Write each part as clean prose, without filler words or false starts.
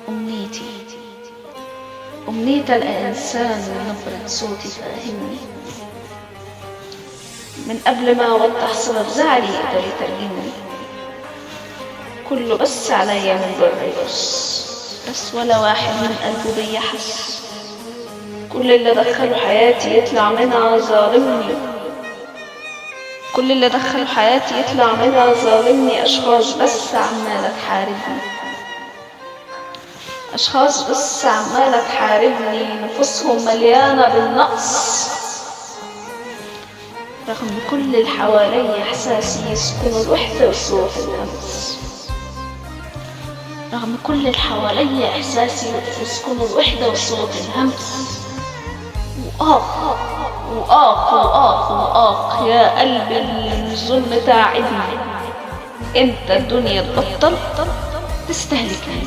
أمنيتي أمنية الإنسان نبرة صوتي فاهمني، من قبل ما أوضح سبب زعلي يقدر يترجمني. كله بس عليا من بره يبص، بس ولا واحد من قلبه بيا حس. كل اللي دخلوا حياتي يطلع منها ظالمني، كل اللي دخلوا حياتي يطلع منها ظالمني. أشخاص بس عمالة تحاربني، أشخاص بس عمالة تحاربني، نفوسهم مليانة بالنقص. رغم كل اللي حواليا إحساسي يسكن الوحدة وصوت الهمس، رغم كل اللي حواليا إحساسي يسكن الوحدة وصوت الهمس. وآخ وآخ وآخ وآخ يا قلبي الظلم تعبني. إمتى الدنيا تبطل تستهلكني؟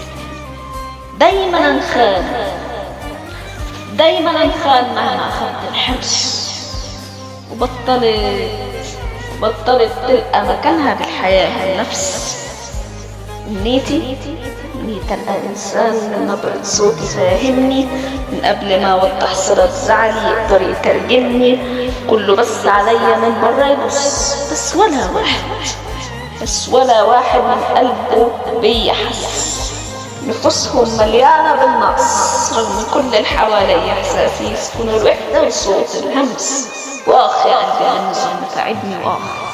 دايما انخان، دايما انخان مهما أخذت الحبس. وبطلت تلقى مكانها بالحياة النفس. أمنية الإنسان من نبرة صوتي فاهمني، من قبل ما أوضح سبب زعلي يقدر يترجمني. كله بس عليا من برا يبص، بس ولا واحد من قلبه بيا حس. نفوسهم مليانة بالنقص، رغم كل اللي حواليا إحساسي يسكن الوحدة وصوت الهمس. وآخ يا قلبي الظلم تعبني وآخ.